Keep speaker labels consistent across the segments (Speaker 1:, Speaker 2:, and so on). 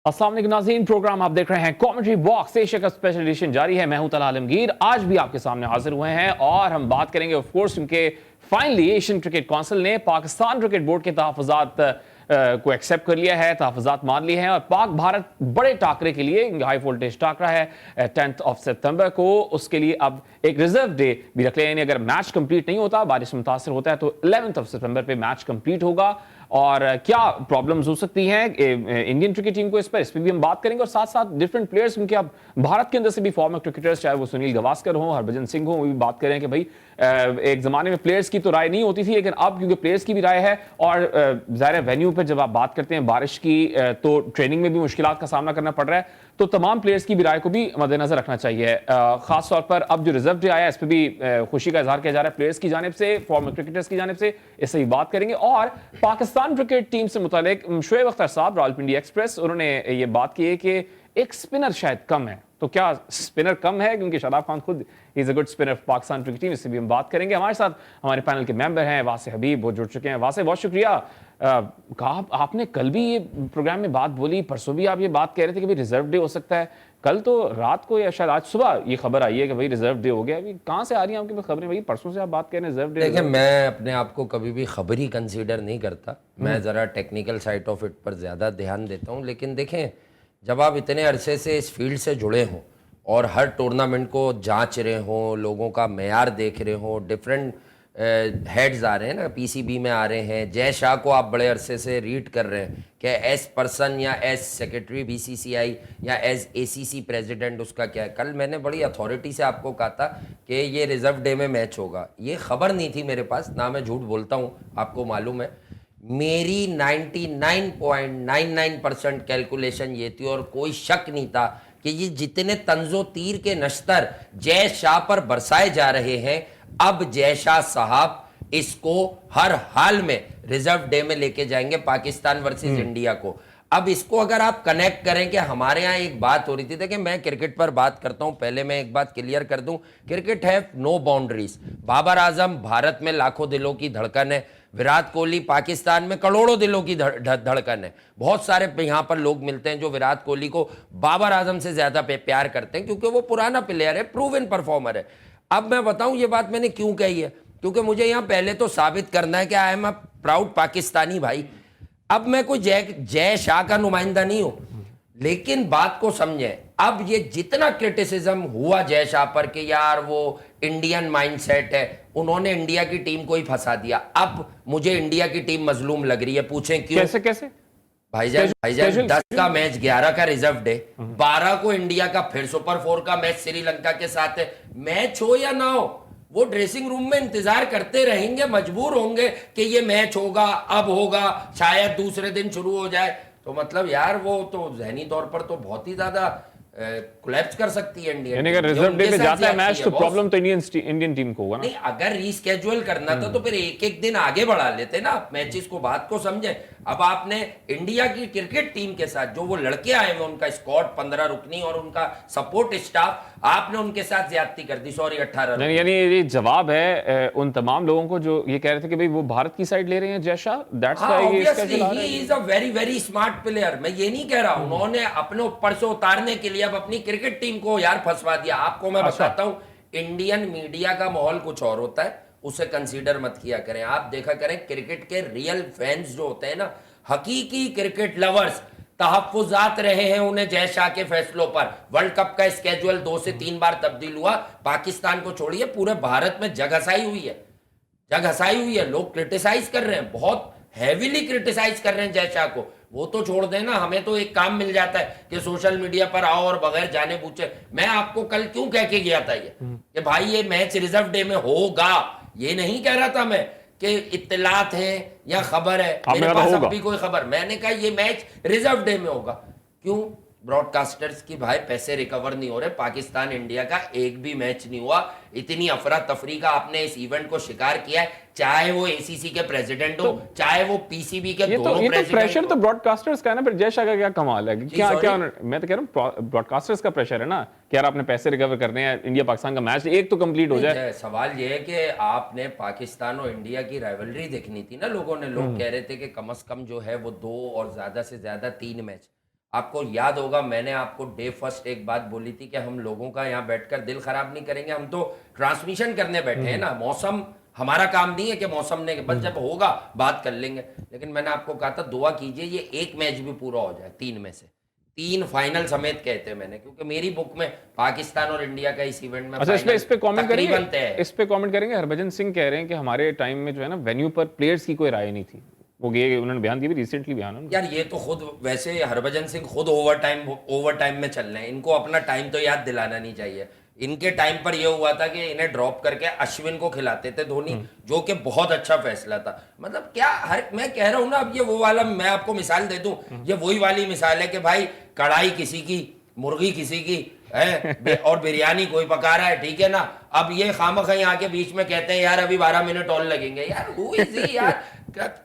Speaker 1: अस्सलाम वालेकुम नाज़रीन, प्रोग्राम आप देख रहे हैं कॉमेंट्री बॉक्स। एशिया का स्पेशल एडिशन जारी है। मैं हूं तला आलमगीर। आज भी आपके सामने हाजिर हुए हैं और हम बात करेंगे ऑफ कोर्स क्योंकि फाइनली एशियन क्रिकेट काउंसिल ने पाकिस्तान क्रिकेट बोर्ड के तहफ़्फ़ुज़ात को एक्सेप्ट कर लिया है, तहफ़्फ़ुज़ात मान लिए हैं और पाक भारत बड़े टाकरे के लिए, हाई वोल्टेज टाकरा है 10 सितंबर को, उसके लिए अब एक रिजर्व डे भी रख लिया। यानी अगर मैच कंप्लीट नहीं होता, बारिश से मुतासर होता है, तो 11 सितंबर पे मैच कंप्लीट होगा। और क्या प्रॉब्लम्स हो सकती हैं इंडियन क्रिकेट टीम को, इस पर भी हम बात करेंगे। और साथ साथ डिफरेंट प्लेयर्स, क्योंकि अब भारत के अंदर से भी फॉर्मर क्रिकेटर्स, चाहे वो सुनील गावस्कर हो, हरभजन सिंह हो, वो भी बात करें कि भाई एक जमाने में प्लेयर्स की तो राय नहीं होती थी, लेकिन अब क्योंकि प्लेयर्स की भी राय है और ज़ाहिर वेन्यू पर जब आप बात करते हैं बारिश की, तो ट्रेनिंग में भी मुश्किलात का सामना करना पड़ रहा है, तो तमाम प्लेयर्स की भी राय को भी मद्देनजर रखना चाहिए। खास तौर पर अब जो रिजर्व डे आया, इस पर भी खुशी का इजहार किया जा रहा है प्लेयर्स की जानिब से, फॉर्मर क्रिकेटर्स की जानिब से। इससे ही बात करेंगे। और पाकिस्तान क्रिकेट टीम से मुतालिक शोएब अख्तर साहब, रावलपिंडी एक्सप्रेस, उन्होंने ये बात की है कि एक स्पिनर शायद कम है। तो क्या स्पिनर कम है? क्योंकि शादाब खान खुद is a good spinner of Pakistan cricket team. इससे भी हम बात करेंगे। हमारे साथ हमारे पैनल के मेंबर हैं वासे हबीब, वो जुड़ चुके हैं। वासे, बहुत शुक्रिया। कहा आपने कल भी ये प्रोग्राम में बात बोली, परसों भी आप ये बात कह रहे थे कि भाई रिजर्व डे हो सकता है। कल तो रात को या शायद आज सुबह ये खबर आई है कि भाई रिजर्व डे हो गया। अभी कहाँ से आ रही है आपके पास खबरें? भाई परसों से आप बात कर रहे हैं रिजर्व डे।
Speaker 2: देखिए, मैं अपने आप को कभी भी खबरी कंसीडर नहीं करता। मैं ज़रा टेक्निकल साइड ऑफ इट पर ज़्यादा ध्यान देता हूँ। लेकिन देखें, जब आप इतने अरसे से इस फील्ड से जुड़े हों और हर टूर्नामेंट को जांच रहे हों, लोगों का मेयार देख रहे हों, डिफरेंट हेड्स आ रहे हैं ना, पीसीबी में आ रहे हैं, जय शाह को आप बड़े अरसे से रीड कर रहे हैं कि एज पर्सन या एज सेक्रेटरी बीसीसीआई या एज एसीसी प्रेसिडेंट उसका क्या है। कल मैंने बड़ी अथॉरिटी से आपको कहा था कि ये रिजर्व डे में मैच होगा। ये खबर नहीं थी मेरे पास, ना मैं झूठ बोलता हूँ, आपको मालूम है। मेरी 99.99% कैलकुलेशन ये थी और कोई शक नहीं था कि ये जितने तंजो तीर के नश्तर जय शाह पर बरसाए जा रहे हैं, अब जय शाह साहब इसको हर हाल में रिजर्व डे में लेके जाएंगे पाकिस्तान वर्सेस इंडिया को। अब इसको अगर आप कनेक्ट करें कि हमारे यहाँ एक बात हो रही थी, देखिए मैं क्रिकेट पर बात करता हूं, पहले मैं एक बात क्लियर कर दूं, क्रिकेट है नो बाउंड्रीज। बाबर आजम भारत में लाखों दिलों की धड़कन है, विराट कोहली पाकिस्तान में करोड़ों दिलों की धड़कन है। बहुत सारे यहाँ पर लोग मिलते हैं जो विराट कोहली को बाबर आजम से ज्यादा प्यार करते हैं, क्योंकि वो पुराना प्लेयर है, प्रूवन परफॉर्मर है। अब मैं बताऊं ये बात मैंने क्यों कही है, क्योंकि मुझे यहाँ पहले तो साबित करना है कि I am a proud Pakistani भाई। अब मैं कोई जय शाह का नुमाइंदा नहीं हूं, लेकिन बात को समझे। अब ये जितना क्रिटिसिज्म हुआ जय शाह पर कि यार वो इंडियन माइंडसेट है, उन्होंने इंडिया की टीम को ही फंसा दिया। अब मुझे इंडिया की टीम मजलूम लग रही है। पूछें क्यों?
Speaker 1: कैसे कैसे?
Speaker 2: भाईजान 10 का मैच, 11 का रिजर्व डे, 12 को इंडिया का फिर सुपर 4 का मैच श्रीलंका के साथ है। मैच हो या ना हो, वो ड्रेसिंग रूम में इंतजार करते रहेंगे, मजबूर होंगे कि ये मैच होगा, अब होगा, शायद दूसरे दिन शुरू हो जाए। तो मतलब यार वो तो जहनी तौर पर तो बहुत ही ज्यादा कोलैप्स कर सकती है इंडिया।
Speaker 1: यानी अगर रिजर्व डे पे जाता है मैच, तो प्रॉब्लम तो इंडियन टीम को होगा ना।
Speaker 2: नहीं, अगर रीस्केड्यूल करना था तो फिर एक एक दिन आगे बढ़ा लेते ना मैचेस को। बात को समझे। अब आपने इंडिया की क्रिकेट टीम के साथ जो वो लड़के आए हुए, उनका स्क्वाड 15 रुकनी और उनका सपोर्ट स्टाफ, आपने उनके साथ ज्यादती कर दी। सॉरी 18।
Speaker 1: यानी ये जवाब है उन तमाम लोगों को जो ये कह रहे थे कि भाई वो भारत की साइड ले रहे हैं Jay Shah. That's why
Speaker 2: he is a very very smart player. मैं ये नहीं कह रहा, उन्होंने अपने ऊपर से उतारने के लिए अब अपनी क्रिकेट टीम को यार फंसवा दिया। आपको मैं बताता हूं, इंडियन मीडिया का माहौल कुछ और होता है, उसे कंसीडर मत किया करें। आप देखा करें क्रिकेट के रियल फैंस जो होते हैं ना, हकीकी क्रिकेट लवर्स, तहफ्फुजात रहे हैं उन्हें जय शाह के फैसलों पर। वर्ल्ड कप का स्केड्यूल 2 से 3 बार तब्दील हुआ, पाकिस्तान को छोड़िए पूरे भारत में जग हसाई हुई है, जग हसाई हुई है। लोग क्रिटिसाइज कर रहे हैं, बहुत हैवीली क्रिटिसाइज कर रहे हैं जय शाह को। वो तो छोड़ देना, हमें तो एक काम मिल जाता है कि सोशल मीडिया पर आओ और बगैर जाने पूछे। मैं आपको कल क्यों कह के गया था ये कि भाई ये मैच रिजर्व डे में होगा, ये नहीं कह रहा था मैं कि इत्तलात है या खबर है, मेरे पास अब भी कोई खबर। मैंने कहा ये मैच रिजर्व डे में होगा। क्यों? ब्रॉडकास्टर्स की भाई पैसे रिकवर नहीं हो रहे, पाकिस्तान इंडिया का एक भी मैच नहीं हुआ। इतनी अफरा तफरी का आपने इस इवेंट को शिकार किया है, चाहे वो एसीसी के प्रेसिडेंट हो, चाहे वो पीसीबी के दोनों प्रेसिडेंट।
Speaker 1: प्रेशर तो ब्रॉडकास्टर्स का है ना। फिर जय शाह का क्या कमाल है? क्या मैं तो कह रहा हूँ ब्रॉडकास्टर्स का प्रेशर है ना कि यार आपने पैसे रिकवर करने हैं, इंडिया पाकिस्तान का मैच एक तो कंप्लीट हो जाए।
Speaker 2: सवाल ये है कि आपने पाकिस्तान और इंडिया की राइवलरी देखनी थी ना। लोगों ने, लोग कह रहे थे कि कम से कम जो है वो 2 और ज्यादा से ज्यादा 3 मैच। आपको याद होगा मैंने आपको डे फर्स्ट एक बात बोली थी कि हम लोगों का यहाँ बैठकर दिल खराब नहीं करेंगे, हम तो ट्रांसमिशन करने बैठे हैं ना, मौसम हमारा काम नहीं है कि मौसम ने बस जब होगा बात कर लेंगे। लेकिन मैंने आपको कहा था दुआ कीजिए ये एक मैच भी पूरा हो जाए, 3 में से 3 फाइनल समेत कहते हैं मैंने, क्योंकि मेरी बुक में पाकिस्तान और इंडिया का इस इवेंट में
Speaker 1: अच्छा, इस पे कमेंट
Speaker 2: तकरीबन
Speaker 1: करेंगे,
Speaker 2: तय है।
Speaker 1: इस पे कमेंट करेंगे। हरभजन सिंह कह रहे हैं कि हमारे टाइम में जो है ना वेन्यू पर प्लेयर्स की कोई राय नहीं थी। वो ये उन्होंने बयान दिया, रिसेंटली बयान है।
Speaker 2: यार ये तो खुद वैसे हरभजन सिंह खुद ओवर टाइम में चल रहे हैं, इनको अपना टाइम तो याद दिलाना नहीं चाहिए। इनके टाइम पर यह हुआ था कि इन्हें ड्रॉप करके अश्विन को खिलाते थे धोनी, जो कि बहुत अच्छा फैसला था। मतलब क्या मैं कह रहा हूं ना, अब ये वो वाला, मैं आपको मिसाल दे दूं, ये वही वाली मिसाल है कि भाई कढ़ाई किसी की, मुर्गी किसी की है और बिरयानी कोई पका रहा है, ठीक है ना। अब ये खामखा आके बीच में कहते हैं यार अभी 12 मिनट और लगेंगे। यार हु इज ही यार,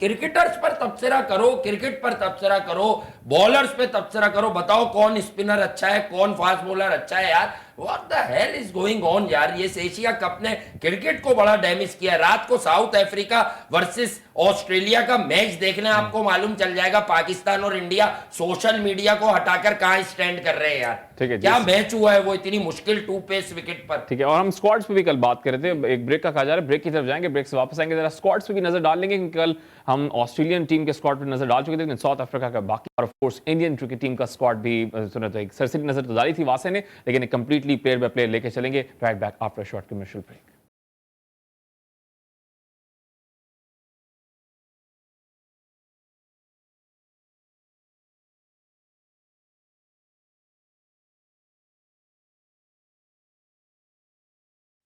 Speaker 2: क्रिकेटर्स पर तबसरा करो, क्रिकेट पर तबसरा करो, बॉलर्स पे तबसरा करो, बताओ कौन स्पिनर अच्छा है, कौन फास्ट बॉलर अच्छा है। यार what the hell is going on यार। ये एशिया कप ने क्रिकेट को बड़ा डैमेज किया। रात को साउथ अफ्रीका वर्सेस ऑस्ट्रेलिया का मैच देखने आपको मालूम चल जाएगा पाकिस्तान और इंडिया सोशल मीडिया को हटाकर कहां स्टैंड कर रहे हैं यार।
Speaker 1: ठीक है,
Speaker 2: क्या मैच हुआ है वो इतनी मुश्किल 2 पेस विकेट पर।
Speaker 1: ठीक है, और हम स्क्वाड्स पे भी कल बात कर रहे थे। एक ब्रेक का कहा जा रहा है, ब्रेक की तरफ जाएंगे, ब्रेक से वापस आएंगे, जरा स्क्वाड्स पे भी नजर डाल लेंगे, क्योंकि कल हम ऑस्ट्रेलियन टीम के स्क्वाड पर नजर डाल चुके थे, लेकिन साउथ अफ्रीका का बाकी और of course Indian cricket team का स्क्वाड भी सुना तो एक सरसरी नजर तो डाली थी वासे ने, लेकिन एक कंप्लीटली प्लेयर बाय प्लेयर लेके चलेंगे। Right back after short commercial break.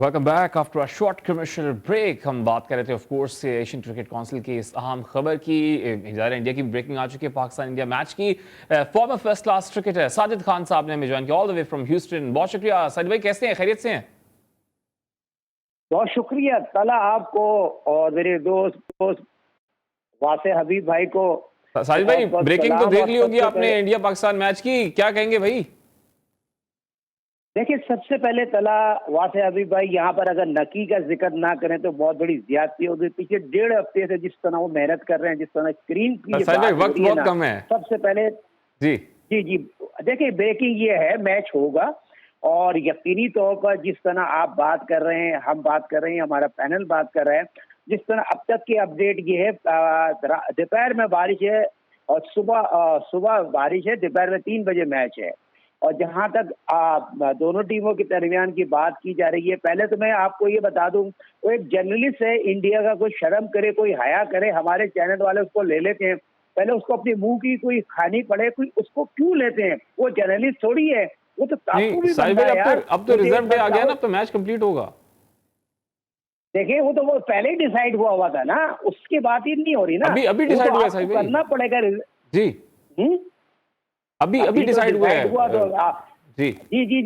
Speaker 1: Welcome back after a short commercial break. हम बात कर रहे थे of course Asian cricket council की इस अहम खबर की। ज़ाहिर इंडिया की ब्रेकिंग आ चुकी है पाकिस्तान इंडिया मैच की। Farmer first class cricketer Sajid Khan साहब ने हमें ज्वाइन किया all the way from Houston. बहुत शुक्रिया साजिद भाई, कैसे हैं, खैरियत से हैं?
Speaker 3: बहुत शुक्रिया तला आपको और मेरे दोस्त वासे हबीब भाई को।
Speaker 1: साजिद भाई,
Speaker 3: बहुत-बहुत
Speaker 1: ब्रेकिंग तो
Speaker 3: सलाम
Speaker 1: देख
Speaker 3: और
Speaker 1: ली होगी
Speaker 3: सबसे
Speaker 1: आपने इंडिया पाकिस्तान मैच की, क्या कहेंगे भाई?
Speaker 3: देखिए, सबसे पहले तला वासे हबीब भाई, यहाँ पर अगर नकी का जिक्र ना करें तो बहुत बड़ी ज्यादती होगी। पीछे 1.5 हफ्ते से जिस तरह वो मेहनत कर रहे हैं, जिस तरह स्क्रीन की ये
Speaker 1: साजिद भाई,
Speaker 3: बात हो
Speaker 1: वक्त
Speaker 3: रही है
Speaker 1: बहुत
Speaker 3: ना,
Speaker 1: कम है
Speaker 3: सबसे पहले
Speaker 1: जी।
Speaker 3: जी देखिए, ब्रेकिंग ये है, मैच होगा और यकीनी तौर पर जिस तरह आप बात कर रहे हैं, हम बात कर रहे हैं, हमारा पैनल बात कर रहा है, जिस तरह अब तक की अपडेट ये है, दोपहर में बारिश है और सुबह बारिश है, दोपहर में 3 बजे मैच है। और जहां तक दोनों टीमों के दरमियान की बात की जा रही है, पहले तो मैं आपको ये बता दूं, वो एक जर्नलिस्ट है इंडिया का, कोई शर्म करे, कोई हया करे, हमारे चैनल वाले उसको ले लेते हैं, पहले उसको अपने मुंह की कोई खानी पड़े, कोई उसको क्यों लेते हैं? वो जर्नलिस्ट थोड़ी है, वो तो टापू भी
Speaker 1: साजिद
Speaker 3: बनता
Speaker 1: भाई,
Speaker 3: है यार।
Speaker 1: अब तो रिजर्व डे आ गया ना, अब तो मैच कंप्लीट होगा।
Speaker 3: देखिए, वो पहले ही डिसाइड हुआ था ना, उसकी बात ही नहीं हो रही ना।
Speaker 1: अभी डिसाइड हुआ है साजिद भाई,
Speaker 3: करना पड़ेगा
Speaker 1: जी अभी डिसाइड हुआ है जी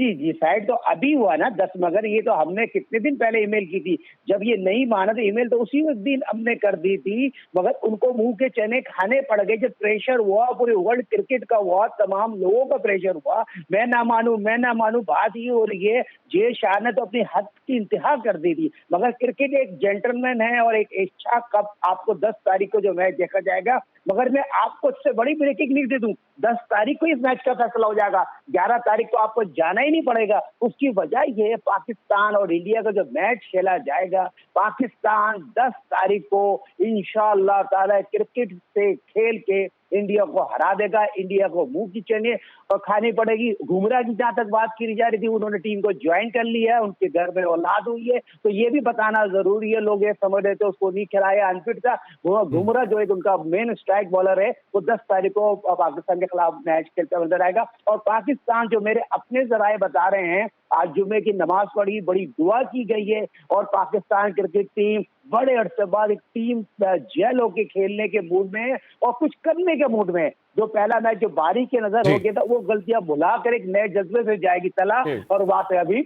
Speaker 3: जी साइड तो अभी हुआ ना 10, मगर ये तो हमने कितने दिन पहले ईमेल की थी। जब ये नहीं माना तो ईमेल तो उसी दिन हमने कर दी थी, मगर उनको मुंह के चने खाने पड़ गए। जब प्रेशर हुआ, पूरे वर्ल्ड क्रिकेट का हुआ, तमाम लोगों का प्रेशर हुआ, मैं ना मानू, बात ये हो रही है, जे शाह ने तो अपनी हद की इंतहा कर दी थी। मगर क्रिकेट एक जेंटलमैन है और एक एशिया कप आपको 10 तारीख को जो मैच देखा जाएगा, मगर मैं आपको इससे बड़ी ब्रेकिंग न्यूज दे दूं, 10 तारीख को इस मैच का फैसला हो जाएगा, 11 तारीख को आपको जाना ही नहीं पड़ेगा। उसकी वजह यह है, पाकिस्तान और इंडिया का जो मैच खेला जाएगा, पाकिस्तान 10 तारीख को इंशाअल्लाह ताला क्रिकेट से खेल के इंडिया को हरा देगा। इंडिया को मुंह की चने और खानी पड़ेगी। घुमरा की जहां तक बात की जा रही थी, उन्होंने टीम को ज्वाइन कर लिया है, उनके घर में औलाद हुई है, तो ये भी बताना जरूरी है। लोग ये समझ रहे थे उसको नहीं खिलाया, अनफिट था। घुमरा जो एक उनका मेन स्ट्राइक बॉलर है, वो 10 तारीख को पाकिस्तान के खिलाफ मैच खेलता नजर आएगा। और पाकिस्तान, जो मेरे अपने जराए बता रहे हैं, आज जुम्मे की नमाज पढ़ी, बड़ी दुआ की गई है और पाकिस्तान क्रिकेट टीम बड़े अरसे बाद एक टीम जेल होके खेलने के मूड में है और कुछ करने के मूड में है। जो पहला मैच जो बारी की नजर हो गया था, वो गलतियां भुलाकर एक नए जज्बे से जाएगी तला। और बात है अभी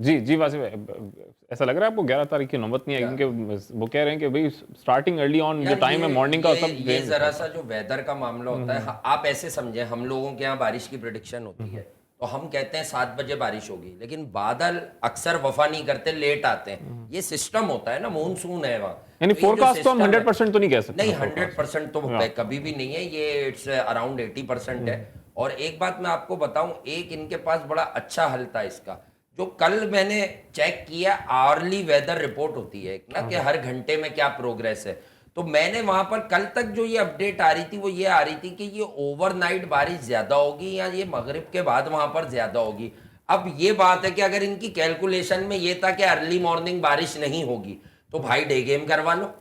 Speaker 1: जी वासिफ, ऐसा लग रहा है आपको 11 तारीख की नौबत नहीं है, क्योंकि वो कह रहे हैं कि भाई स्टार्टिंग अर्ली ऑन जो टाइम है मॉर्निंग का, सब
Speaker 2: ये जरा सा जो वेदर का मामला होता है, आप ऐसे समझे हम लोगों के यहाँ बारिश की प्रेडिक्शन होती है, तो हम कहते हैं 7 बजे बारिश होगी, लेकिन बादल अक्सर वफा नहीं करते, लेट आते हैं। ये सिस्टम होता है ना, मानसून है वहाँ।
Speaker 1: यानी
Speaker 2: तो ये जो
Speaker 1: फोरकास्ट तो हम
Speaker 2: system है-
Speaker 1: 100% तो नहीं कह सकते।
Speaker 2: नहीं, 100% तो कभी भी नहीं है, ये इट्स अराउंड 80% है। और एक बात मैं आपको बताऊं, एक इनके पास बड़ा अच्छा हल था इसका, जो कल मैंने चेक किया, आवर्ली वेदर रिपोर्ट होती है ना, कि हर घंटे में क्या प्रोग्रेस है। तो मैंने वहां पर कल तक जो ये अपडेट आ रही थी वो ये आ रही थी कि ये ओवरनाइट बारिश ज्यादा होगी या ये मगरिब के बाद वहां पर ज्यादा होगी। अब ये बात है कि अगर इनकी कैलकुलेशन में ये था कि अर्ली मॉर्निंग बारिश नहीं होगी, तो भाई डे गेम करवा लो।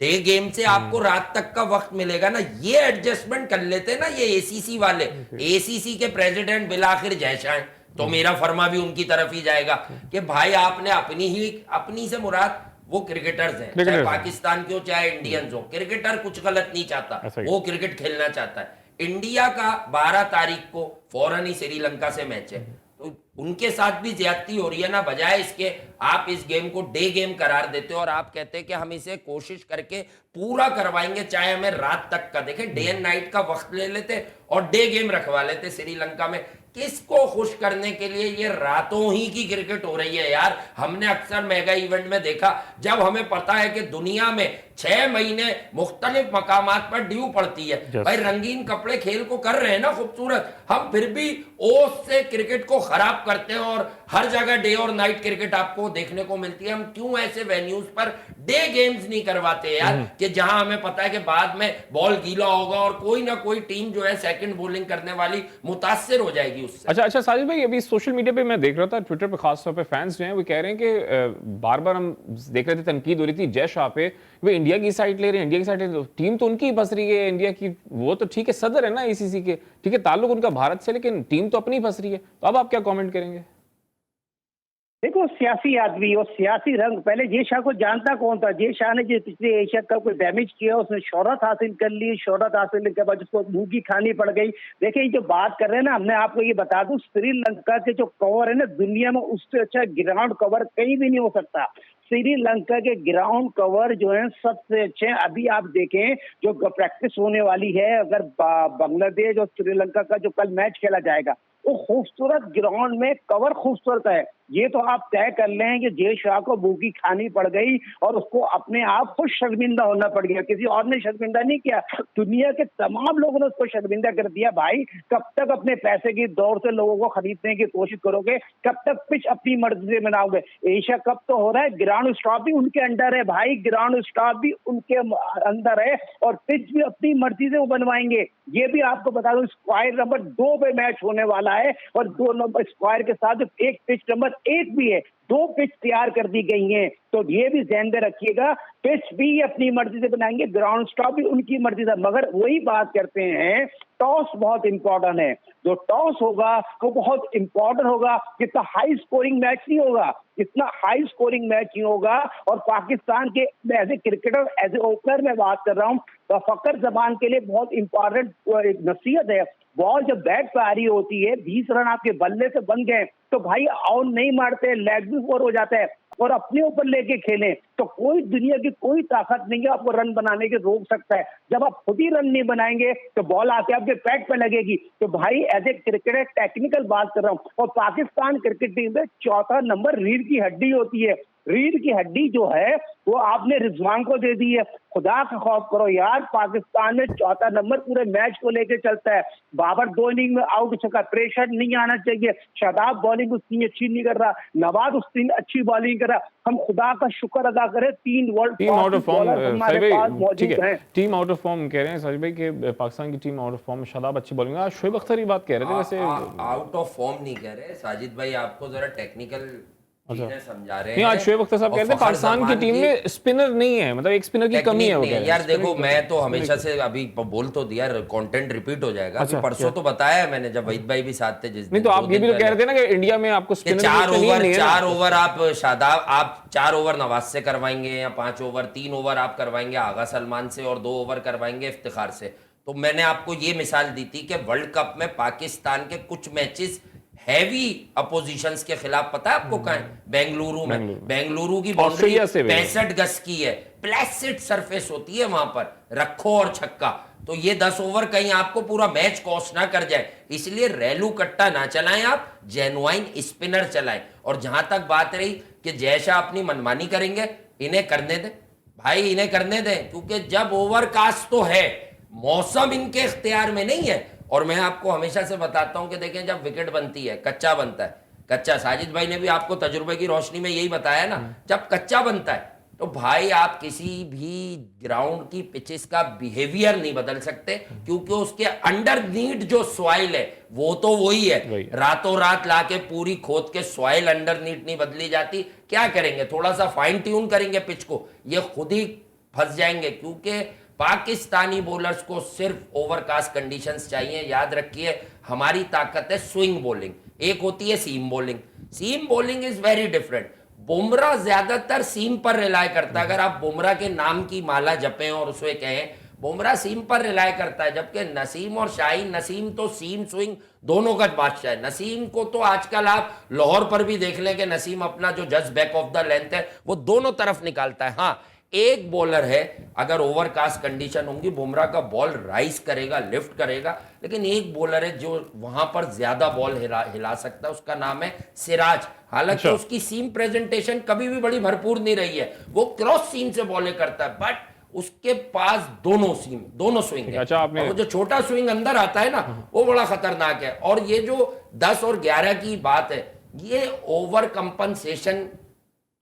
Speaker 2: डे गेम से आपको रात तक का वक्त मिलेगा ना, ये एडजस्टमेंट कर लेते ना ये एसीसी वाले। एसीसी के प्रेसिडेंट बिलाखिर जयशान, तो मेरा फरमा भी उनकी तरफ ही जाएगा कि भाई आपने अपनी से मुराद वो क्रिकेटर्स हैं, चाहे पाकिस्तान के हो चाहे इंडियंस हो। क्रिकेटर कुछ गलत नहीं चाहता, वो क्रिकेट खेलना चाहता है। इंडिया का 12 तारीख को फौरन ही श्रीलंका से मैच है, तो उनके साथ भी ज्यादती हो रही है ना। बजाय इसके आप इस गेम को डे गेम करार देते हो और आप कहते हैं कि हम इसे कोशिश करके पूरा करवाएंगे, चाहे हमें रात तक का। देखें, डे एंड नाइट का वक्त ले लेते और डे गेम रखवा लेते श्रीलंका में। किसको खुश करने के लिए ये रातों ही की क्रिकेट हो रही है यार। हमने अक्सर मेगा इवेंट में देखा, जब हमें पता है कि दुनिया में 6 महीने मुख्तलिफ मकामात पर ड्यू पड़ती है, भाई रंगीन कपड़े खेल को कर रहे हैं ना खूबसूरत, हम फिर भी ओस से क्रिकेट को खराब करते हैं और हर जगह डे और नाइट क्रिकेट आपको देखने को मिलती है। हम क्यों ऐसे वेन्यूज पर डे गेम्स नहीं करवाते यार, कि जहां हमें पता है कि बाद में बॉल गीला होगा और कोई ना कोई टीम जो है सेकंड बॉलिंग करने वाली मुतासिर हो जाएगी उससे।
Speaker 1: अच्छा साजिद भाई, अभी सोशल मीडिया पे मैं देख रहा था, ट्विटर पे खास तौर पे फैंस जो हैं वो कह रहे हैं कि बार बार हम देख रहे थे, तनकीद हो रही थी जय शाह पे, वे इंडिया की साइड ले रहे हैं, इंडिया की साइड, टीम तो उनकी फंस रही है इंडिया की। वो तो ठीक है, सदर है ना आईसीसी के, ठीक है ताल्लुक उनका भारत से, लेकिन टीम तो अपनी फंस रही है। तो अब आप क्या कमेंट करेंगे?
Speaker 3: देखो, सियासी आदमी और सियासी रंग, पहले जय शाह को जानता कौन था? जय शाह ने जो पिछले एशिया कप को डैमेज किया, उसने शोहरत हासिल कर ली, शोहरत हासिल करने के बाद उसको मुंह की खानी पड़ गई। देखिए, जो बात कर रहे हैं ना, मैं आपको ये बता दूं, श्रीलंका के जो कवर है ना, दुनिया में उससे अच्छा ग्राउंड कवर कहीं भी नहीं हो सकता। श्रीलंका के ग्राउंड कवर जो है सबसे अच्छे हैं। अभी आप देखें, जो प्रैक्टिस होने वाली है, अगर बांग्लादेश और श्रीलंका का जो कल मैच खेला जाएगा, वो खूबसूरत ग्राउंड में कवर खूबसूरत है। ये तो आप तय कर लें कि जय शाह को भूखी खानी पड़ गई और उसको अपने आप को शर्मिंदा होना पड़ गया, किसी और ने शर्मिंदा नहीं किया, दुनिया के तमाम लोगों ने उसको शर्मिंदा कर दिया। भाई, कब तक अपने पैसे की दौड़ से लोगों को खरीदने की कोशिश करोगे? कब तक पिच अपनी मर्जी से बनाओगे? एशिया कप तो हो रहा है, ग्राउंड स्टॉप भी उनके अंडर है भाई, ग्राउंड स्टॉप भी उनके अंदर है और पिच भी अपनी मर्जी से वो बनवाएंगे। ये भी आपको बता दूं, स्क्वायर नंबर 2 पे मैच होने वाला है और 2 नंबर स्क्वायर के साथ एक पिच नंबर 1 भी है, 2 पिच तैयार कर दी गई हैं। तो ये भी ध्यान में रखिएगा, पिच भी अपनी मर्जी से बनाएंगे, ग्राउंड स्टॉप भी उनकी मर्जी से। मगर वही बात करते हैं, टॉस बहुत इंपॉर्टेंट है। जो टॉस होगा वो बहुत इंपॉर्टेंट होगा। कितना हाई स्कोरिंग मैच नहीं होगा, इतना हाई स्कोरिंग मैच नहीं होगा। और पाकिस्तान के as a cricketer, as a opener मैं बात कर रहा हूँ, तो फकर जमान के लिए बहुत इंपॉर्टेंट नसीहत है। बॉल जब बैट पे आ रही होती है, 20 रन आपके बल्ले से बन गए, तो भाई आउट नहीं मारते, लेग भी फोर हो जाता है और अपने ऊपर लेके खेलें, तो कोई दुनिया की कोई ताकत नहीं है आपको रन बनाने के रोक सकता है। जब आप खुद ही रन नहीं बनाएंगे तो बॉल आके आपके पैड पे लगेगी। तो भाई, एज ए क्रिकेटर टेक्निकल बात कर रहा हूँ। और पाकिस्तान क्रिकेट टीम में 4था नंबर रीढ़ की हड्डी होती है। रीढ़ की हड्डी जो है वो आपने रिजवान को दे दी है। खुदा का खौफ करो यार, पाकिस्तान में 4था नंबर पूरे मैच को लेकर चलता है। बाबर 2 इनिंग में आउट हो चुका, प्रेशर नहीं आना चाहिए। शादाब बॉलिंग उतनी अच्छी नहीं कर रहा, नवाज उतनी अच्छी बॉलिंग कर रहा। हम खुदा का शुक्र अदा करें, 3 world
Speaker 1: team out of form,
Speaker 3: हमारे पास मौजूद हैं।
Speaker 1: टीम आउट ऑफ फॉर्म कह रहे हैं साजिद भाई कि पाकिस्तान की team out of form, Shadab अच्छी बॉलिंग। आज शोएब अख्तर ही बात कह रहे थे वैसे।
Speaker 2: आउट ऑफ फॉर्म नहीं कह रहे साजिद भाई, आपको जरा टेक्निकल चीजें समझा रहे हैं।
Speaker 1: नहीं, आज शोएब अख्तर साहब कह रहे थे पाकिस्तान की टीम में स्पिनर नहीं है, मतलब एक स्पिनर की कमी है। वो कह रहे हैं
Speaker 2: यार देखो, मैं तो हमेशा से अभी बोल तो दिया, कंटेंट रिपीट हो जाएगा।
Speaker 1: अच्छा,
Speaker 2: परसों तो बताया है मैंने, जब वहीद भाई भी साथ थे जिस दिन।
Speaker 1: नहीं, तो आप ये भी तो कह रहे थे ना कि इंडिया में आपको स्पिनर
Speaker 2: 4 ओवर आप शादाब, आप 4 ओवर नवाज से करवाएंगे या 5 ओवर, 3 ओवर आप करवाएंगे आगा सलमान से और 2 ओवर करवाएंगे इफ्तिखार से। तो मैंने आपको ये मिसाल दी थी कि वर्ल्ड कप में पाकिस्तान के कुछ मैचेस हैवी अपोजिशंस के खिलाफ, पता है आपको कहां? बेंगलुरु में। बेंगलुरु की बाउंड्री 65 गज की है, प्लेसिड सरफेस होती है वहां पर, रखो और छक्का, तो ये 10 ओवर कहीं आपको पूरा मैच कॉस्ट ना कर जाए, इसलिए रेलू कट्टा ना चलाएं, आप जेन्युइन स्पिनर चलाएं। और जहां तक बात रही कि जयशाह अपनी मनमानी करेंगे, इन्हें करने दें भाई, इन्हें करने दें, क्योंकि जब ओवरकास्ट तो है, मौसम इनके इख्तियार में नहीं है। और मैं आपको हमेशा से बताता हूं कि देखें, जब विकेट बनती है, कच्चा बनता है, कच्चा, साजिद भाई ने भी आपको तजुर्बे की रोशनी में यही बताया ना, जब कच्चा बनता है तो भाई आप किसी भी ग्राउंड की पिचेस का बिहेवियर नहीं बदल सकते, क्योंकि उसके अंडरनीड जो सॉइल है वो तो वही है। रातों रात लाके पूरी खोद के सॉइल अंडरनीड नहीं बदली जाती। क्या करेंगे, थोड़ा सा फाइन ट्यून करेंगे पिच को, ये खुद ही फंस जाएंगे, क्योंकि पाकिस्तानी बॉलर्स को सिर्फ ओवरकास्ट कंडीशंस चाहिए। याद रखिए, हमारी ताकत है स्विंग बॉलिंग, एक होती है seam bowling. Seam bowling is very different. Bumrah ज्यादातर सीम पर रिलाय करता है। अगर आप बुमराह के नाम की माला जपें और उसे कहें, बुमराह सीम पर रिलाय करता है, जबकि नसीम और शाहीन, नसीम तो सीम स्विंग दोनों का बादशाह है। नसीम को तो आजकल आप लाहौर पर भी देख लें कि नसीम अपना जो just back of the length है वो दोनों तरफ निकालता है। हाँ, एक बॉलर है, अगर ओवरकास्ट कंडीशन होंगी बुमराह का बॉल राइज करेगा, लिफ्ट करेगा, लेकिन एक बॉलर है जो वहां पर ज्यादा बॉल हिला सकता है, उसका नाम है सिराज। हालांकि उसकी सीम प्रेजेंटेशन कभी भी बड़ी भरपूर नहीं रही है, वो क्रॉस सीम से बॉलिंग करता है, बट उसके पास दोनों सीम, दोनों स्विंग है।
Speaker 1: अच्छा, आपने
Speaker 2: वो जो छोटा स्विंग अंदर आता है ना, वो बड़ा खतरनाक है। और ये जो 10 और 11 की बात है, ये ओवर कंपनसेशन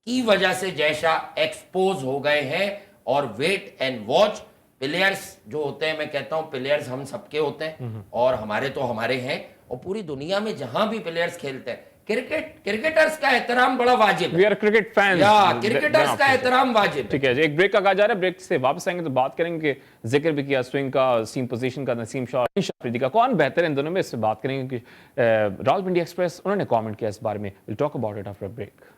Speaker 2: की वजह से जयशाह एक्सपोज हो गए हैं। और वेट एंड वॉच, प्लेयर्स जो होते हैं, मैं कहता हूं प्लेयर्स हम सबके होते हैं, और हमारे तो हमारे हैं, और पूरी दुनिया में जहां भी प्लेयर्स खेलते हैं, क्रिकेटर्स का एहतराम बड़ा वाजिब है।
Speaker 1: वी आर क्रिकेट फैंस,
Speaker 2: या क्रिकेटर्स का एहतराम वाजिब है।
Speaker 1: ठीक है जी, एक ब्रेक का कहा जा रहा है, ब्रेक से वापस आएंगे तो बात करेंगे, जिक्र भी किया स्विंग का, सीम पोजीशन का, नसीम शाह, अफरीदी का, कौन बेहतर है इन दोनों में, इससे बात करेंगे। कि रावलपिंडी एक्सप्रेस उन्होंने कमेंट किया इस बारे में, will talk about it after break.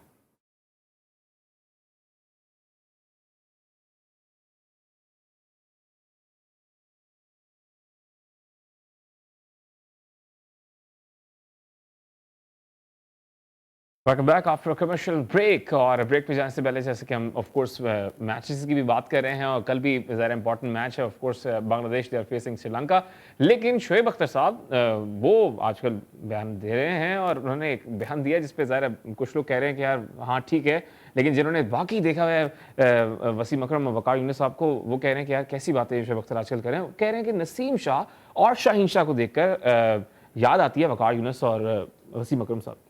Speaker 1: Welcome back after commercial break. और ब्रेक में जाने से पहले, जैसे कि हम ऑफ कोर्स मैचेस की भी बात कर रहे हैं, और कल भी ज़रा इंपॉर्टेंट मैच है of course, Bangladesh they are facing Sri. लेकिन शोएब अख्तर साहब वो आजकल बयान दे रहे हैं, और उन्होंने एक बयान दिया जिस पे ज़रा कुछ लोग कह रहे हैं कि यार हाँ ठीक है, लेकिन जिन्होंने वाकई देखा है वसीम अकरम और वकार यूनिस साहब को, वो कह रहे हैं कि यार कैसी बातें शोएब अख्तर आजकल कर रहे हैं। कह रहे हैं कि नसीम शाह और शाहीन शाह को देखकर याद आती है वकार यूनिस और वसीम अकरम साहब।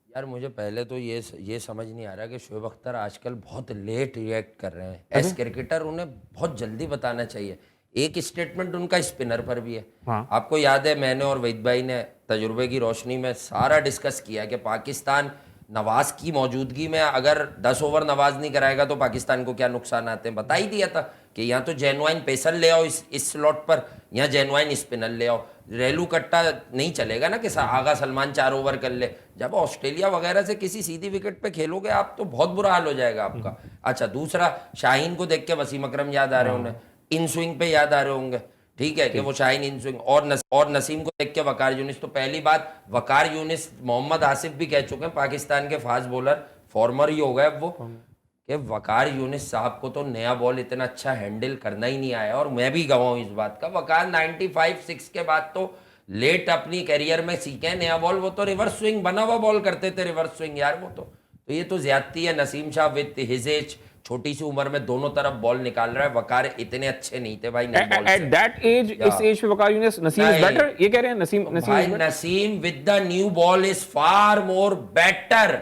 Speaker 2: यार मुझे पहले तो ये समझ नहीं आ रहा कि शोएब अख्तर आजकल बहुत लेट रिएक्ट कर रहे हैं। एज क्रिकेटर उन्हें बहुत जल्दी बताना चाहिए। एक स्टेटमेंट उनका स्पिनर पर भी है।
Speaker 1: हाँ।
Speaker 2: आपको याद है, मैंने और वहीद भाई ने तजुर्बे की रोशनी में सारा डिस्कस किया कि पाकिस्तान नवाज की मौजूदगी में अगर 10 ओवर नवाज नहीं कराएगा तो पाकिस्तान को क्या नुकसान आते हैं। बता ही दिया था कि यहाँ तो जेन्युइन पेसर ले आओ इस स्लॉट पर, यहाँ जेन्युइन स्पिनर ले आओ। रेलू कट्टा नहीं चलेगा ना कि आगा सलमान 4 ओवर कर ले। जब ऑस्ट्रेलिया वगैरह से किसी सीधी विकेट पे खेलोगे आप तो बहुत बुरा हाल हो जाएगा आपका। अच्छा, दूसरा, शाहीन को देख के वसीम अकरम याद आ रहे होंगे, इन स्विंग पे याद आ रहे होंगे, ठीक है, कि वो शाहीन इन स्विंग, और नसीम को देख के वकार यूनिस। तो पहली बात, वकार यूनिस, मोहम्मद आसिफ भी कह चुके हैं पाकिस्तान के फास्ट बॉलर, फॉर्मर ही हो गए अब वो, कि वकार यूनिस साहब को तो नया बॉल इतना अच्छा हैंडल करना ही नहीं आया। और मैं भी गवाह हूं इस बात का। वकार 95-6 के बाद तो लेट अपनी करियर में सीखे नया बॉल। वो तो रिवर्स स्विंग बना हुआ बॉल करते थे, रिवर्स स्विंग यार। वो तो ये तो ज्यादती है। Naseem Shah with his age, छोटी सी उम्र में दोनों तरफ बॉल निकाल रहा है। वकार इतने अच्छे नहीं थे भाई
Speaker 1: एट दैट एज, इस एज पे वकार यूनिस, नसीम इज बेटर, ये कह रहे हैं
Speaker 2: Naseem with the new ball is far more better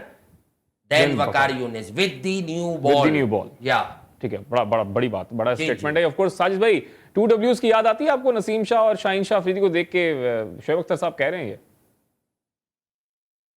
Speaker 2: than Waqar Younis with the new ball. या
Speaker 1: ठीक है, बड़ी बात, बड़ा स्टेटमेंट है। ऑफ कोर्स साजिद भाई, 2Ws की याद आती है आपको नसीम शाह और शाहीन शाह अफरीदी को देख के? शोएब अख्तर साहब कह रहे हैं ये।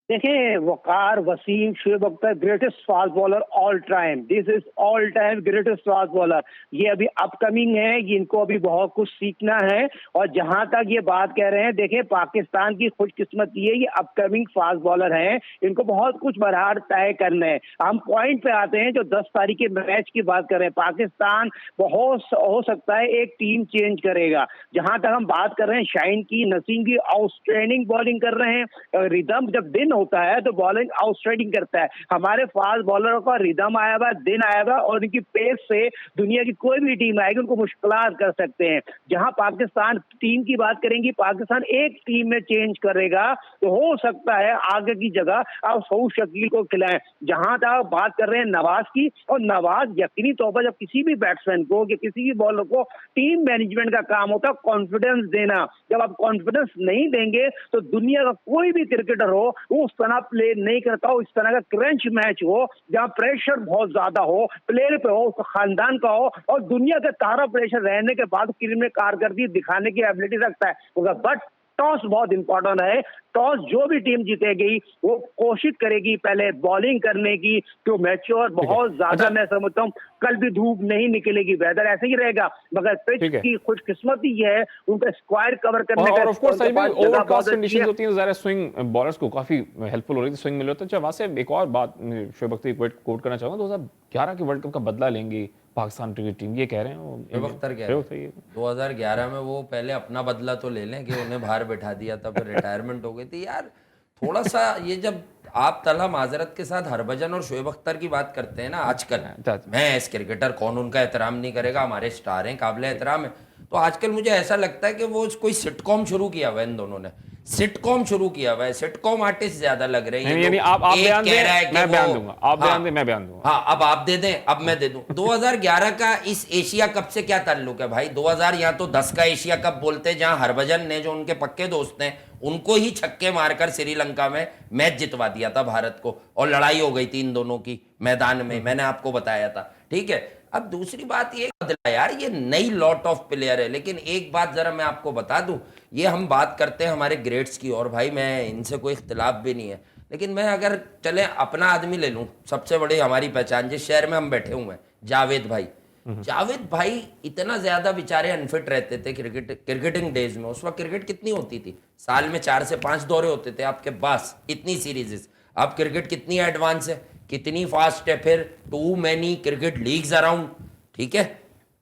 Speaker 3: देखिए, Waqar, Wasim, Shoaib Akhtar greatest fast bowler all time. This is all time greatest fast bowler. ये अभी अपकमिंग है, इनको अभी बहुत कुछ सीखना है। और जहां तक ये बात कह रहे हैं, देखिए पाकिस्तान की खुशकिस्मती है, ये अपकमिंग फास्ट बॉलर हैं, इनको बहुत कुछ मरहल तय करना है। हम पॉइंट पे आते हैं, जो 10 तारीख के मैच की बात कर रहे हैं, पाकिस्तान बहुत हो सकता है एक टीम चेंज करेगा। जहां तक हम बात कर रहे हैं शाहीन की, नसीम की, आउटस्टैंडिंग बॉलिंग कर रहे हैं। रिदम जब दिन होता है तो बॉलिंग आउटस्ट्राइडिंग करता है। हमारे फास्ट बॉलरों का रिदम आया हुआ, दिन आया हुआ, और इनकी पेस से दुनिया की कोई भी टीम आएगी उनको मुश्किलात कर सकते हैं। जहां पाकिस्तान टीम की बात करेंगी, पाकिस्तान एक टीम में चेंज करेगा तो हो सकता है आगे की जगह आप सऊद शकील को खिलाएं। जहां तक बात कर रहे हैं नवाज की, और नवाज यकीनी तौर पर जब किसी भी बैट्समैन को या किसी भी बॉलर को, टीम मैनेजमेंट का काम होता है कॉन्फिडेंस देना। जब आप कॉन्फिडेंस नहीं देंगे तो दुनिया का कोई भी क्रिकेटर हो वो उस तरह प्ले नहीं करता हो। इस तरह का क्रंच मैच हो जहां प्रेशर बहुत ज्यादा हो, प्लेयर पे हो, उसका खानदान का हो, और दुनिया के तारा प्रेशर रहने के बाद क्रिकेट में कारकर्दगी दिखाने की एबिलिटी रखता है। बट टॉस बहुत इंपॉर्टेंट है। टॉस जो भी टीम जीतेगी वो कोशिश करेगी पहले बॉलिंग करने की, तो मैच्योर बहुत ज्यादा मैं समझता हूँ कल भी धूप नहीं निकलेगी, वेदर ऐसे ही रहेगा, मगर पिच की खुशकिस्मती है उनका स्क्वायर कवर करने का।
Speaker 1: और ऑफ कोर्स ओवरकास्ट कंडीशंस होती हैं, ज़रा स्विंग बॉलर्स को काफी हेल्पफुल हो रही थी, स्विंग मिल रहा था। अच्छा वासे एक और बात शोएब अख्तर की कोट करना चाहूंगा, 2011 के वर्ल्ड कप का बदला लेंगी पाकिस्तान क्रिकेट टीम, ये कह रहे हैं
Speaker 2: शोएब अख्तर कह रहे हैं 2011 में वो पहले अपना बदला तो ले लें कि उन्हें बाहर बैठा दिया था, फिर रिटायरमेंट हो गई थी। यार थोड़ा सा ये जब आप तला माजरत के साथ हरभजन और शोएब अख्तर की बात करते हैं ना आजकल, मैं एस क्रिकेटर, कौन उनका एहतराम नहीं करेगा, हमारे स्टार हैं, काबिल एहतराम है, तो आजकल मुझे ऐसा लगता है कि वो कोई सिटकॉम शुरू किया हुआ है, इन दोनों ने सिटकॉम शुरू किया हुआ है, सिटकॉम आर्टिस्ट ज्यादा लग रहे हैं।
Speaker 1: यानी आप बयान दें, मैं बयान दूंगा, आप बयान दें, मैं बयान दूंगा।
Speaker 2: हाँ, अब आप दे दें, अब मैं दे दूं। 2011 का इस एशिया कप से क्या ताल्लुक है भाई? 2000 यहाँ तो 10 का एशिया कप बोलते हैं, जहां हरभजन ने, जो उनके पक्के दोस्त हैं, उनको ही छक्के मारकर श्रीलंका में मैच जितवा दिया था भारत को, और लड़ाई हो गई थी इन दोनों की मैदान में, मैंने आपको बताया था, ठीक है। अब दूसरी बात ये बदला यार, ये नई लॉट ऑफ प्लेयर है, लेकिन एक बात जरा मैं आपको बता दूं, ये हम बात करते हैं हमारे ग्रेट्स की, और भाई मैं इनसे कोई इख्तिलाफ भी नहीं है, लेकिन मैं अगर चले अपना आदमी ले लूं, सबसे बड़ी हमारी पहचान जिस शहर में हम बैठे हुए हैं, जावेद भाई। जावेद भाई इतना ज्यादा बेचारे अनफिट रहते थे क्रिकेटिंग डेज में। उस वक्त क्रिकेट कितनी होती थी, साल में 4 से 5 दौरे होते थे आपके पास, इतनी सीरीजेस। अब क्रिकेट कितनी एडवांस है, कितनी फास्ट है, फिर too many cricket leagues around, ठीक है।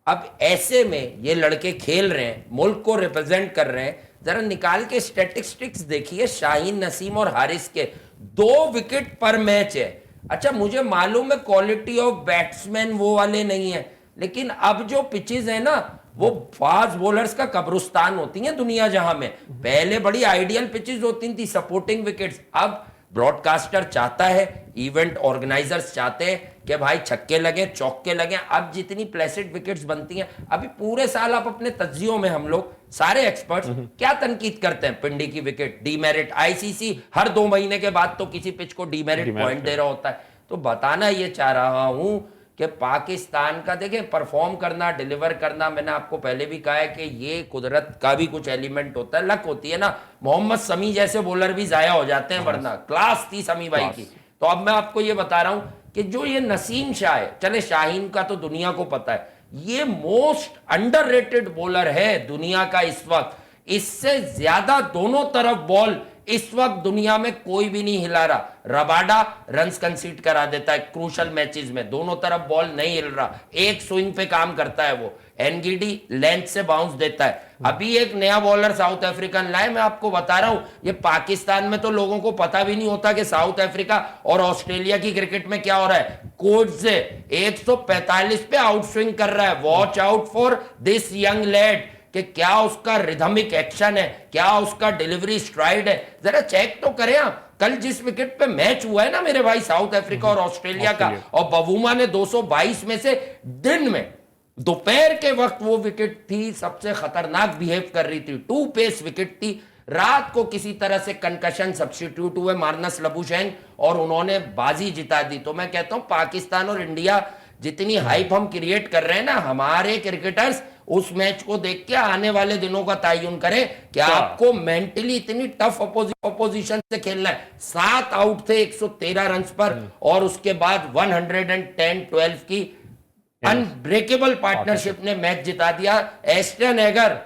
Speaker 2: अब ऐसे में ये लड़के खेल रहे हैं, मुल्क को रिप्रेजेंट कर रहे हैं। जरा निकाल के स्टैटिस्टिक्स देखिए, शाहीन, नसीम और हारिस के 2 विकेट पर मैच है। अच्छा मुझे मालूम है क्वालिटी ऑफ बैट्समैन वो वाले नहीं है, लेकिन अब जो पिचेस है ना वो फास्ट बॉलर्स का कब्रिस्तान होती हैं दुनिया जहां में। पहले बड़ी आइडियल पिचेस होती थी, सपोर्टिंग विकेट्स। अब ब्रॉडकास्टर चाहता है, इवेंट ऑर्गेनाइजर्स चाहते हैं कि भाई छक्के लगे, चौके लगे। अब जितनी प्लेसिड विकेट्स बनती हैं, अभी पूरे साल आप अपने तज्जियों में, हम लोग सारे एक्सपर्ट्स क्या तनकीद करते हैं, पिंडी की विकेट डीमेरिट, आईसीसी हर 2 महीने के बाद तो किसी पिच को डीमेरिट पॉइंट दे रहा होता है। तो बताना ये चाह रहा हूं कि पाकिस्तान का देखें परफॉर्म करना, डिलीवर करना, मैंने आपको पहले भी कहा है कि ये कुदरत का भी कुछ एलिमेंट होता है, लक होती है ना। मोहम्मद समी जैसे बॉलर भी जाया हो जाते हैं, वरना क्लास थी समी भाई की। तो अब मैं आपको ये बता रहा हूं कि जो ये नसीम शाह है, चले शाहीन का तो दुनिया को पता है, ये मोस्ट अंडररेटेड बॉलर है दुनिया का इस वक्त। इससे ज्यादा दोनों तरफ बॉल इस वक्त दुनिया में कोई भी नहीं हिला रहा। रबाडा रन्स कंसीड करा देता है क्रूशल मैचेस में, दोनों तरफ बॉल नहीं हिल रहा, एक स्विंग पे काम करता है वो। एनगीडी लेंथ से बाउंस देता है। अभी एक नया बॉलर साउथ अफ्रीकन लाए, मैं आपको बता रहा हूं, ये पाकिस्तान में तो लोगों को पता भी नहीं होता कि साउथ अफ्रीका और ऑस्ट्रेलिया की क्रिकेट में क्या हो रहा है। कोच से 145 पे आउट स्विंग कर रहा है। Watch out for this young lad, कि क्या उसका रिदमिक एक्शन है, क्या उसका डिलीवरी स्ट्राइड है, जरा चेक तो करें आप। कल जिस विकेट पे मैच हुआ है ना मेरे भाई, साउथ अफ्रीका और ऑस्ट्रेलिया का, और बवूमा ने 222 में से दिन में दोपहर के वक्त वो विकेट थी सबसे खतरनाक बिहेव कर रही थी, 2 पेस विकेट थी। रात को किसी तरह से कंकशन सब्स्टिट्यूट हुए मार्नस लबुशेन और उन्होंने बाजी जिता दी। तो मैं कहता हूं पाकिस्तान और इंडिया जितनी हाइप हम क्रिएट कर रहे हैं ना, हमारे क्रिकेटर्स उस मैच को देख के आने वाले दिनों का तयन करें कि आपको मेंटली इतनी टफ अपोजिशन से खेलना है। 7 आउट थे 113 रन पर, और उसके बाद 110-12 की अनब्रेकेबल पार्टनरशिप ने मैच जिता दिया। एस्टन एगर,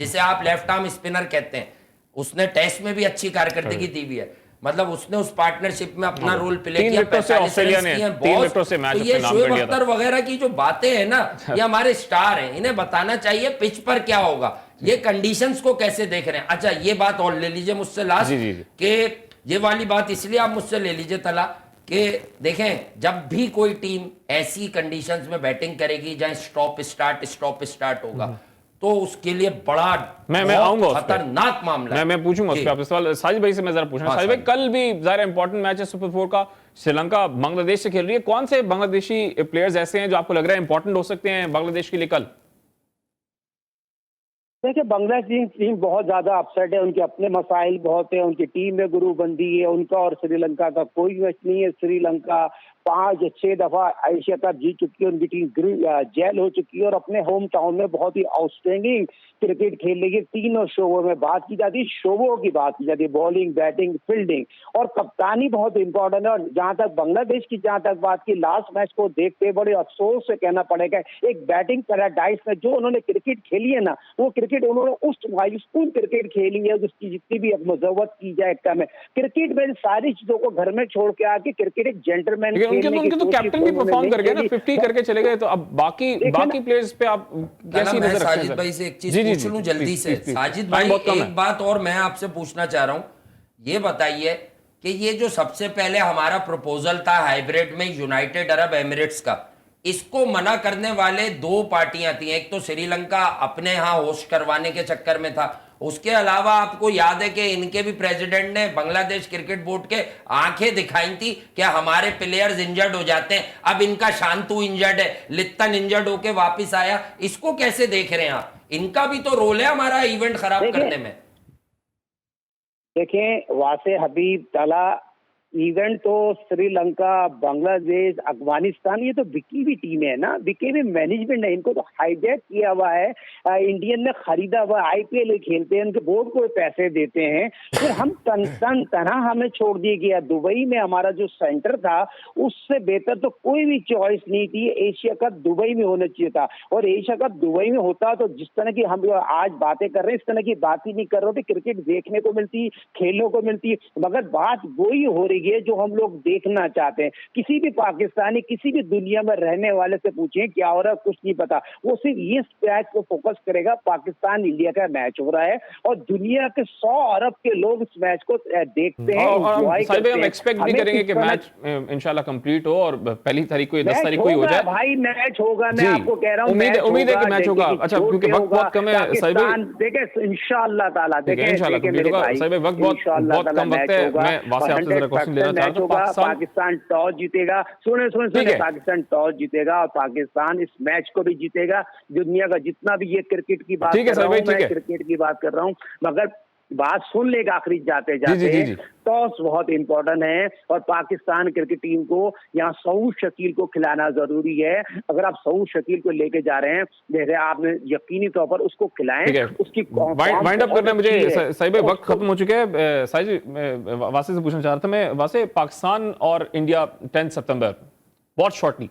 Speaker 2: जिसे आप लेफ्ट आर्म स्पिनर कहते हैं, उसने टेस्ट में भी अच्छी कारकर्दगी दी हुई है, मतलब उसने उस पार्टनरशिप में अपना रोल प्ले किया। 45 रन किए। तो ये शोएब अख्तर वगैरह की जो बातें हैं ना, ये हमारे स्टार हैं, इन्हें बताना चाहिए पिच पर क्या होगा, ये कंडीशंस को कैसे देख रहे हैं। अच्छा ये बात और ले लीजिए मुझसे लास्ट, कि ये वाली बात इसलिए आप मुझसे ले लीजिए तला कि देखें, जब भी कोई टीम ऐसी कंडीशंस में बैटिंग करेगी जहां स्टॉप स्टार्ट होगा, तो उसके लिए बड़ा
Speaker 1: मैं
Speaker 2: बहुत
Speaker 1: आऊंगा उस पे।
Speaker 2: खतरनाक मामला है।
Speaker 1: मैं पूछूंगा उस
Speaker 2: जी।
Speaker 1: पे आपसे सवाल। साजिद भाई से मैं जरा पूछना,
Speaker 2: हाँ,
Speaker 1: साजिद भाई
Speaker 2: साजिद।
Speaker 1: कल भी ज़ाहिर इंपॉर्टेंट मैच है सुपर 4 का, श्रीलंका बांग्लादेश से खेल रही है। कौन से बांग्लादेशी प्लेयर्स ऐसे हैं जो आपको लग रहा है इंपॉर्टेंट हो सकते हैं बांग्लादेश के लिए कल?
Speaker 3: देखिए, बांग्लादेश टीम बहुत ज्यादा अपसेट है, उनके अपने मसाइल बहुत है, उनकी टीम में गुरूबंदी है, उनका और श्रीलंका का कोई मैच नहीं है। श्रीलंका 5-6 दफा एशिया कप जीत चुकी है, उनकी टीम जेल हो चुकी है और अपने होम टाउन में बहुत ही आउटस्टैंडिंग क्रिकेट खेल रही है। तीनों शोबों में बात की जाती है, शोबों की बात की जाती है, बॉलिंग, बैटिंग, फील्डिंग और कप्तानी बहुत इंपॉर्टेंट है। और जहां तक बांग्लादेश की जहां तक बात की, लास्ट मैच को देखते बड़े अफसोस से कहना पड़ेगा, एक बैटिंग पैराडाइज में जो उन्होंने क्रिकेट खेली है ना, वो क्रिकेट उन्होंने उस मायूसकुन क्रिकेट खेली है जिसकी जितनी भी मजम्मत की जाए कम है। क्रिकेट में सारी चीजों को घर में छोड़ के आके क्रिकेट एक जेंटलमैन
Speaker 1: उनके तो कैप्टन भी परफॉर्म कर गए ना, 50 करके चले गए। तो अब बाकी प्लेयर्स पे आप कैसी नजर रखते हैं?
Speaker 2: साजिद भाई से एक चीज पूछ लूं जल्दी से। साजिद भाई, एक बात और मैं आपसे पूछना चाह रहा हूं, ये बताइए कि ये जो सबसे पहले हमारा प्रपोजल था हाइब्रिड में यूनाइटेड अरब एमिरेट्स का, इसको मना करने वाले दो पार्टियां थी। एक तो श्रीलंका अपने यहां होस्ट करवाने के चक्कर में था, उसके अलावा आपको याद है कि इनके भी प्रेसिडेंट ने बांग्लादेश क्रिकेट बोर्ड के आंखें दिखाई थी कि हमारे प्लेयर्स इंजर्ड हो जाते हैं। अब इनका शांतु इंजर्ड है, लित्तन इंजर्ड होके वापस आया। इसको कैसे देख रहे हैं आप? इनका भी तो रोल है हमारा इवेंट खराब करने में।
Speaker 3: देखें, वासे हबीब तला, इवेंट तो श्रीलंका, बांग्लादेश, अफगानिस्तान, ये तो बिकी हुई टीम है ना, बिकी हुई मैनेजमेंट है। इनको तो हाईजैक किया हुआ है, इंडियन ने खरीदा हुआ, आईपीएल खेलते हैं, उनके बोर्ड को पैसे देते हैं, फिर हम तना हमें छोड़ दिए गया। दुबई में हमारा जो सेंटर था, उससे बेहतर तो कोई भी चॉइस नहीं थी। एशिया कप दुबई में होना चाहिए था, और एशिया कप दुबई में होता तो जिस तरह की हम आज बातें कर रहे हैं, इस तरह की बात ही नहीं कर रहे थे। क्रिकेट देखने को मिलती, खेलने को मिलती, मगर बात वही हो रही है जो हम लोग देखना चाहते हैं। किसी भी पाकिस्तानी, किसी भी दुनिया में रहने वाले से पूछें क्या हो रहा है, कुछ नहीं पता। वो सिर्फ इस मैच को फोकस करेगा, पाकिस्तान इंडिया का मैच हो रहा है और दुनिया के 100 अरब के लोग इस मैच को देखते हैं, एंजॉय करते हैं।
Speaker 1: हम एक्सपेक्ट भी करेंगे कि मैच इंशाल्लाह कंप्लीट हो और पहली तारीख को, 10 तारीख को ही हो जाए।
Speaker 3: भाई मैच होगा, मैं आपको कह रहा हूँ,
Speaker 1: उम्मीद है कि मैच होगा। अच्छा, क्योंकि वक्त बहुत कम है साहिब भाई,
Speaker 3: देखे इंशाल्लाह ताला, देखे
Speaker 1: इंशाल्लाह कंप्लीट होगा। साहिब भाई, वक्त बहुत कम वक्त है। मैं वासे आपसे जरा क्वेश्चन लेना चाहता हूं।
Speaker 3: पाकिस्तान टॉस जीतेगा, सुने पाकिस्तान टॉस जीतेगा और पाकिस्तान इस मैच को भी जीतेगा। दुनिया का जितना भी ये क्रिकेट की बात कर रहा हूँ, मैं क्रिकेट की बात कर रहा हूँ, मगर बात सुन लेगा आखिरी जाते जाते। टॉस बहुत इंपॉर्टेंट है और पाकिस्तान क्रिकेट टीम को यहाँ सऊद शकील को खिलाना जरूरी है। अगर आप सऊद शकील को लेके जा रहे हैं, जैसे आपने यकीनी तौर पर उसको खिलाएं, उसकी
Speaker 1: वाइंड अप करना है मुझे। सही भाई, वक्त खत्म हो चुके हैं। साहिब जी, वासे से पूछना चाह रहा था मैं, वासे, पाकिस्तान और इंडिया 10 सितंबर, बहुत शॉर्टली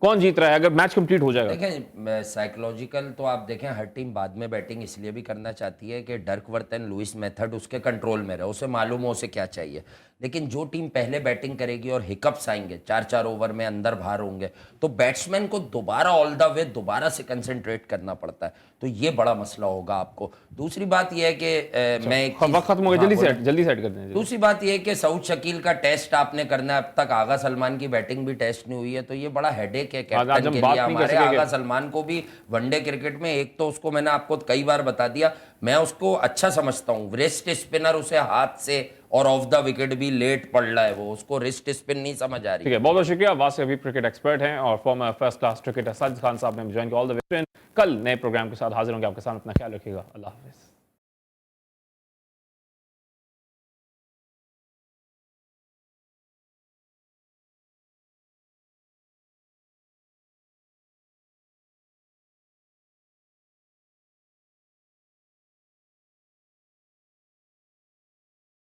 Speaker 1: कौन जीत रहा है अगर मैच कंप्लीट हो जाएगा?
Speaker 2: देखें, साइकोलॉजिकल तो आप देखें, हर टीम बाद में बैटिंग इसलिए भी करना चाहती है कि डर्कवर्थ एंड लुइस मेथड उसके कंट्रोल में रहे, उसे मालूम हो उसे क्या चाहिए। लेकिन जो टीम पहले बैटिंग करेगी और हिकअप्स आएंगे, 4-4 ओवर में अंदर बाहर होंगे, तो बैट्समैन को दोबारा ऑल द वे दोबारा से कंसंट्रेट करना पड़ता है। तो ये बड़ा मसला होगा आपको। दूसरी बात यह है कि मैं
Speaker 1: वक्त खत्म हो गया, जल्दी सेट कर दें।
Speaker 2: दूसरी बात यह है कि सऊद शकील का टेस्ट आपने करना है, अब तक आगा सलमान की बैटिंग भी टेस्ट नहीं हुई है, तो ये बड़ा हेडेक है कैप्टन के लिए। हमारे आगा सलमान को भी वनडे क्रिकेट में, एक तो उसको मैंने आपको कई बार बता दिया, मैं उसको अच्छा समझता हूँ, रिस्ट स्पिनर, उसे हाथ से और ऑफ द विकेट भी लेट पड़ रहा है, वो उसको रिस्ट स्पिन नहीं समझ आ रही।
Speaker 1: ठीक है, बहुत बहुत शुक्रिया। वासे हबीब क्रिकेट एक्सपर्ट हैं और farmer first class cricketer Sajid Khan साहब ने ज्वाइन किया। All the best. कल नए प्रोग्राम के साथ हाजिर होंगे आपके सामने। अपना ख्याल रखिएगा। अल्लाह हाफिज़।